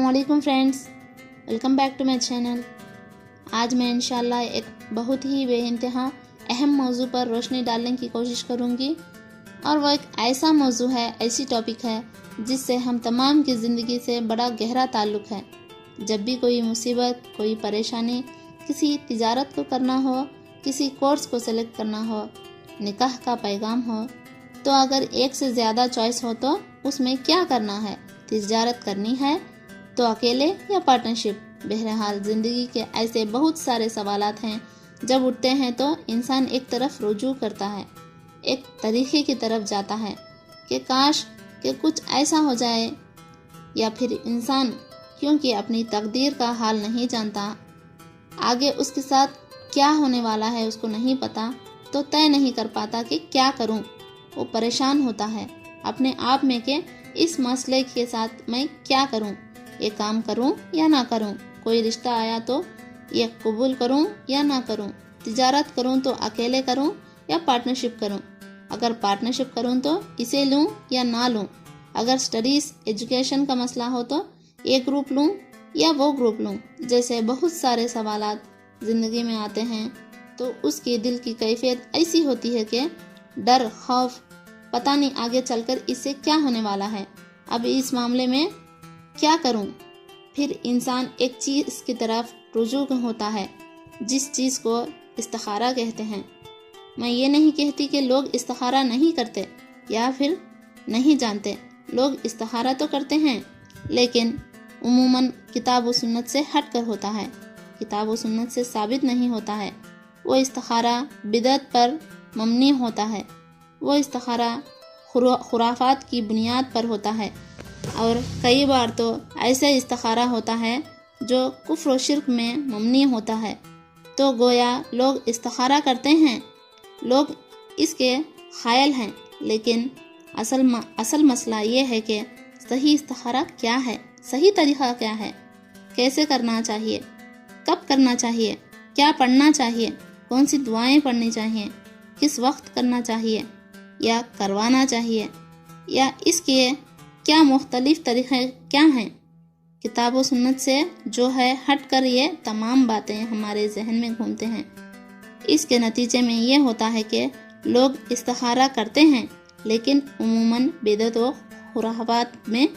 अस्सलामुअलैकुम friends, welcome back to my channel. आज मैं इंशाल्लाह एक बहुत ही बेइंतहा अहम मौजू पर रोशनी डालने की कोशिश करूंगी और वो एक ऐसा मौजू है, ऐसी टॉपिक है जिससे हम तमाम की ज़िंदगी से बड़ा गहरा ताल्लुक़ है। जब भी कोई मुसीबत, कोई परेशानी, किसी तिजारत को करना हो, किसी कोर्स को सेलेक्ट करना हो, निकाह का पैगाम हो, तो अगर एक से ज़्यादा चॉइस हो तो उसमें क्या करना है? तिजारत करनी है तो अकेले या पार्टनरशिप? बहरहाल ज़िंदगी के ऐसे बहुत सारे सवालात हैं, जब उठते हैं तो इंसान एक तरफ रुजू करता है, एक तरीके की तरफ जाता है कि काश कि कुछ ऐसा हो जाए, या फिर इंसान क्योंकि अपनी तकदीर का हाल नहीं जानता, आगे उसके साथ क्या होने वाला है उसको नहीं पता, तो तय नहीं कर पाता कि क्या करूं। वो परेशान होता है अपने आप में कि इस मसले के साथ मैं क्या करूं, ये काम करूं या ना करूं, कोई रिश्ता आया तो ये कबूल करूं या ना करूं, तिजारत करूं तो अकेले करूं या पार्टनरशिप करूं, अगर पार्टनरशिप करूं तो इसे लूं या ना लूं, अगर स्टडीज़ एजुकेशन का मसला हो तो ये ग्रुप लूं या वो ग्रुप लूं। जैसे बहुत सारे सवालात ज़िंदगी में आते हैं तो उसके दिल की कैफियत ऐसी होती है कि डर, खौफ, पता नहीं आगे चलकर इससे क्या होने वाला है, अब इस मामले में क्या करूं। फिर इंसान एक चीज़ की तरफ रुजू होता है जिस चीज़ को इस्तिखारा कहते हैं। मैं ये नहीं कहती कि लोग इस्तिखारा नहीं करते या फिर नहीं जानते, लोग इस्तिखारा तो करते हैं, लेकिन उमूमन किताब व सुन्नत से हट कर होता है, किताब व सुन्नत से साबित नहीं होता है। वो इस्तिखारा बिदअत पर मबनी होता है, वो इस्तिखारा खुराफात की बुनियाद पर होता है, और कई बार तो ऐसा इस्तिखारा होता है जो कुफ्र व शिर्क में मबनी होता है। तो गोया लोग इस्तिखारा करते हैं, लोग इसके ख़ायल हैं, लेकिन असल मसला ये है कि सही इस्तिखारा क्या है, सही तरीक़ा क्या है, कैसे करना चाहिए, कब करना चाहिए, क्या पढ़ना चाहिए, कौन सी दुआएं पढ़नी चाहिए, किस वक्त करना चाहिए या करवाना चाहिए, या इसके क्या मुख्तलिफ तरीक़े क्या हैं। किताब व सुन्नत से जो है हट कर ये तमाम बातें हमारे जहन में घूमते हैं। इसके नतीजे में ये होता है कि लोग इस्तिखारा करते हैं, लेकिन उमूमन बिदअत व खुराफात में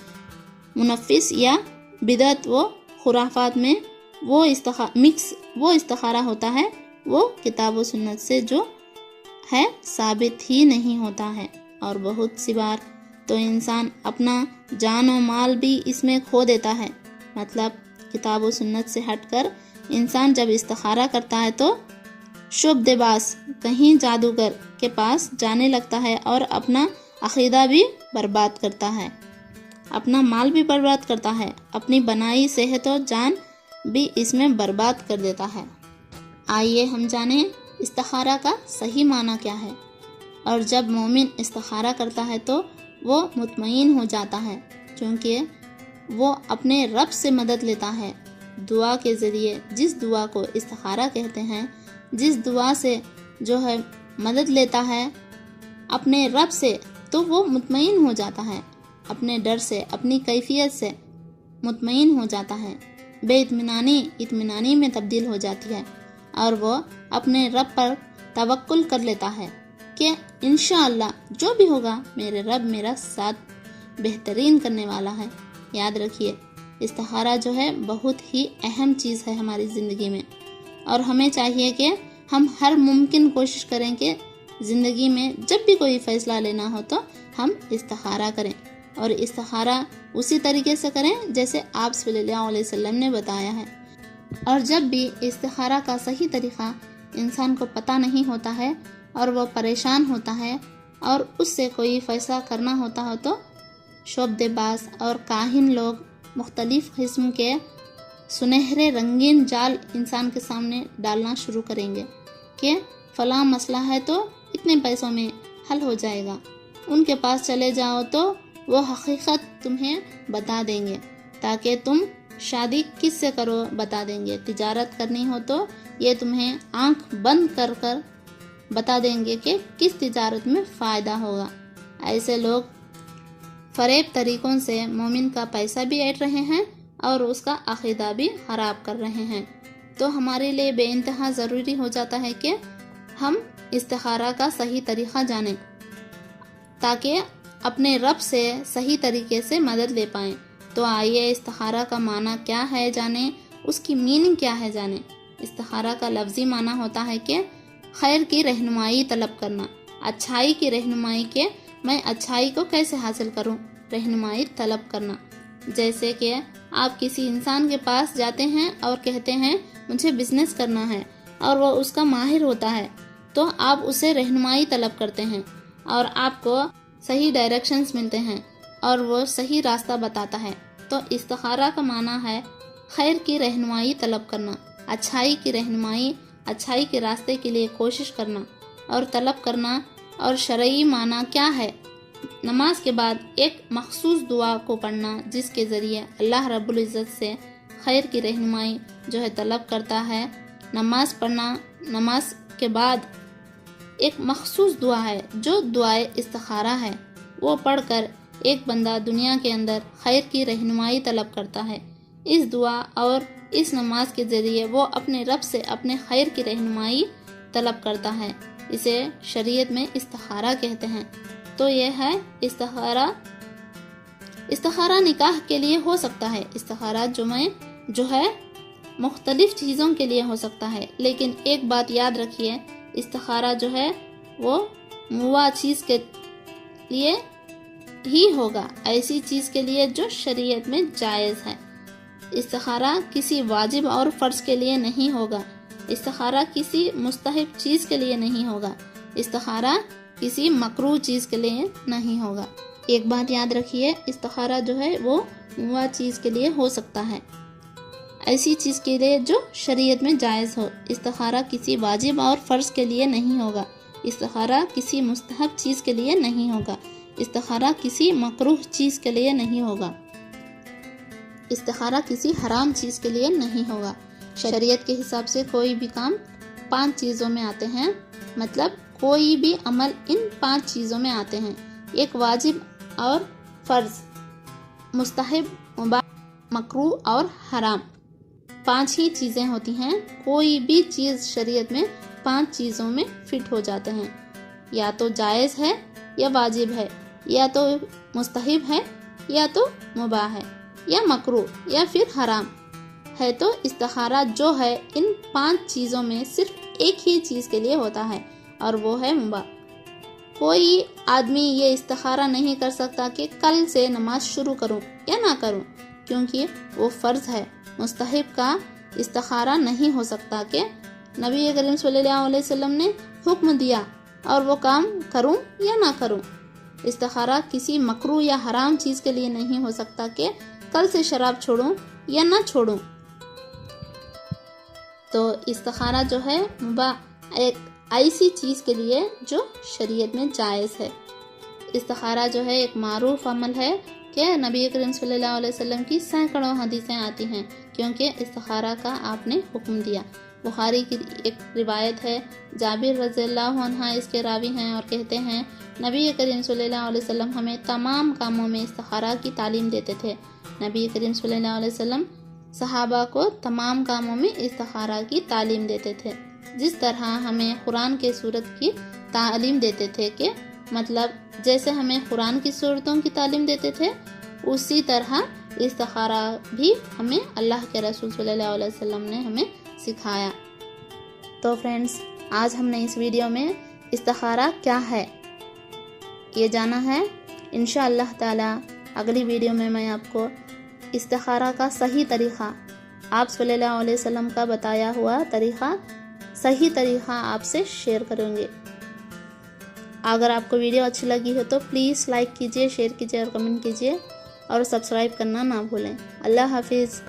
मुनफ़िस या बिदअत व खुराफात में वो इस्तिखारा होता है, वो किताब व सुन्नत से जो है साबित ही नहीं होता है। और बहुत सी बार तो इंसान अपना जान और माल भी इसमें खो देता है। मतलब किताब व सुन्नत से हटकर इंसान जब इस्तिखारा करता है तो शुबदेबाज, कहीं जादूगर के पास जाने लगता है और अपना अकीदा भी बर्बाद करता है, अपना माल भी बर्बाद करता है, अपनी बनाई सेहत और जान भी इसमें बर्बाद कर देता है। आइए हम जानें इस्तिखारा का सही माना क्या है। और जब मोमिन इस्तिखारा करता है तो वो मुतमईन हो जाता है, क्योंकि वो अपने रब से मदद लेता है दुआ के ज़रिए। जिस दुआ को इस्तिखारा कहते हैं, जिस दुआ से जो है मदद लेता है अपने रब से, तो वो मुतमईन हो जाता है, अपने डर से, अपनी कैफियत से मुतमईन हो जाता है, बेइत्मीनानी इत्मीनानी में तब्दील हो जाती है, और वो अपने रब पर तवक्कुल कर लेता है कि इंशाअल्लाह जो भी होगा मेरे रब मेरा साथ बेहतरीन करने वाला है। याद रखिए, इस्तिखारा जो है बहुत ही अहम चीज़ है हमारी ज़िंदगी में, और हमें चाहिए कि हम हर मुमकिन कोशिश करें कि ज़िंदगी में जब भी कोई फ़ैसला लेना हो तो हम इस्तिखारा करें, और इस्तिखारा उसी तरीके से करें जैसे आप सल्लल्लाहु अलैहि वसल्लम ने बताया है। और जब भी इस्तिखारा का सही तरीक़ा इंसान को पता नहीं होता है और वो परेशान होता है और उससे कोई फ़ैसला करना होता हो तो शोबदेबाज और काहिन लोग मुख्तलिफ़ किस्म के सुनहरे रंगीन जाल इंसान के सामने डालना शुरू करेंगे कि फ़लाँ मसला है तो इतने पैसों में हल हो जाएगा, उनके पास चले जाओ तो वो हकीकत तुम्हें बता देंगे, ताकि तुम शादी किससे करो बता देंगे, तिजारत करनी हो तो ये तुम्हें आंख बंद कर कर बता देंगे कि किस तिजारत में फ़ायदा होगा। ऐसे लोग फरेब तरीक़ों से मोमिन का पैसा भी ऐंठ रहे हैं اور اس کا عقیدہ بھی خراب کر رہے ہیں۔ تو ہمارے لیے بے انتہا ضروری ہو جاتا ہے کہ ہم استخارہ کا صحیح طریقہ جانیں تاکہ اپنے رب سے صحیح طریقے سے مدد لے پائیں۔ تو آئیے استخارہ کا معنی کیا ہے جانیں، اس کی میننگ کیا ہے جانیں۔ استخارہ کا لفظی معنی ہوتا ہے کہ خیر کی رہنمائی طلب کرنا، اچھائی کی رہنمائی کے میں اچھائی کو کیسے حاصل کروں، رہنمائی طلب کرنا۔ جیسے کہ آپ کسی انسان کے پاس جاتے ہیں اور کہتے ہیں مجھے بزنس کرنا ہے، اور وہ اس کا ماہر ہوتا ہے، تو آپ اسے رہنمائی طلب کرتے ہیں اور آپ کو صحیح ڈائریکشنز ملتے ہیں اور وہ صحیح راستہ بتاتا ہے۔ تو استخارہ کا معنی ہے خیر کی رہنمائی طلب کرنا، اچھائی کی رہنمائی، اچھائی کے راستے کے لیے کوشش کرنا اور طلب کرنا۔ اور شرعی معنی کیا ہے؟ نماز کے بعد ایک مخصوص دعا کو پڑھنا جس کے ذریعے اللہ رب العزت سے خیر کی رہنمائی جو ہے طلب کرتا ہے۔ نماز پڑھنا، نماز کے بعد ایک مخصوص دعا ہے جو دعائے استخارہ ہے، وہ پڑھ کر ایک بندہ دنیا کے اندر خیر کی رہنمائی طلب کرتا ہے۔ اس دعا اور اس نماز کے ذریعے وہ اپنے رب سے اپنے خیر کی رہنمائی طلب کرتا ہے۔ اسے شریعت میں استخارہ کہتے ہیں۔ تو یہ ہے استخارہ۔ استخارہ نکاح کے لیے ہو سکتا ہے، استخارہ جو ہے مختلف چیزوں کے لیے ہو سکتا ہے، لیکن ایک بات یاد رکھیے، استخارہ جو ہے وہ موا چیز کے لیے ہی ہوگا، ایسی چیز کے لیے جو شریعت میں جائز ہے۔ استخارہ کسی واجب اور فرض کے لیے نہیں ہوگا، استخارہ کسی مستحب چیز کے لیے نہیں ہوگا، استخارہ کسی مکروہ چیز کے لیے نہیں ہوگا۔ ایک بات یاد رکھیے، استخارہ جو ہے وہ موا چیز کے لیے ہو سکتا ہے، ایسی چیز کے لیے جو شریعت میں جائز ہو۔ استخارہ کسی واجب اور فرض کے لیے نہیں ہوگا، استخارہ کسی مستحب چیز کے لیے نہیں ہوگا، استخارہ کسی مکروہ چیز کے لیے نہیں ہوگا، استخارہ کسی حرام چیز کے لیے نہیں ہوگا۔ شریعت کے حساب سے کوئی بھی کام 5 چیزوں میں آتے ہیں، مطلب کوئی بھی عمل ان 5 چیزوں میں آتے ہیں، ایک واجب اور فرض، مستحب، مباح، مکروہ اور حرام، 5 ہی چیزیں ہوتی ہیں۔ کوئی بھی چیز شریعت میں 5 چیزوں میں فٹ ہو جاتے ہیں، یا تو جائز ہے یا واجب ہے، یا تو مستحب ہے، یا تو مباح ہے، یا مکروہ، یا پھر حرام ہے۔ تو استخارہ جو ہے ان 5 چیزوں میں صرف ایک ہی چیز کے لیے ہوتا ہے، اور وہ ہے مباح۔ کوئی آدمی یہ استخارہ نہیں کر سکتا کہ کل سے نماز شروع کروں یا نہ کروں، کیونکہ وہ فرض ہے۔ مستحب کا استخارہ نہیں ہو سکتا کہ نبی کریم صلی اللہ علیہ وسلم نے حکم دیا اور وہ کام کروں یا نہ کروں۔ استخارہ کسی مکروہ یا حرام چیز کے لیے نہیں ہو سکتا کہ کل سے شراب چھوڑوں یا نہ چھوڑوں۔ تو استخارہ جو ہے مباح، ایک ایسی چیز کے لیے جو شریعت میں جائز ہے۔ استخارہ جو ہے ایک معروف عمل ہے کہ نبی کریم صلی اللہ علیہ وسلم کی سینکڑوں حدیثیں آتی ہیں کیونکہ استخارہ کا آپ نے حکم دیا۔ بخاری کی ایک روایت ہے، جابر رضی اللہ عنہ اس کے راوی ہیں اور کہتے ہیں نبی کریم صلی اللہ علیہ وسلم ہمیں تمام کاموں میں استخارہ کی تعلیم دیتے تھے۔ نبی کریم صلی اللہ علیہ وسلم صحابہ کو تمام کاموں میں استخارہ کی تعلیم دیتے تھے، جس طرح ہمیں قرآن کے سورت کی تعلیم دیتے تھے، کہ مطلب جیسے ہمیں قرآن کی سورتوں کی تعلیم دیتے تھے اسی طرح استخارہ بھی ہمیں اللہ کے رسول صلی اللہ علیہ وسلم نے ہمیں سکھایا۔ تو فرینڈز، آج ہم نے اس ویڈیو میں استخارہ کیا ہے یہ جانا ہے۔ انشاءاللہ تعالی اگلی ویڈیو میں آپ کو استخارہ کا صحیح طریقہ، آپ صلی اللہ علیہ وسلم کا بتایا ہوا طریقہ، صحیح طریقہ آپ سے شیئر کروں گے۔ اگر آپ کو ویڈیو اچھی لگی ہو تو پلیز لائک کیجئے، شیئر کیجئے اور کمنٹ کیجئے، اور سبسکرائب کرنا نہ بھولیں۔ اللہ حافظ۔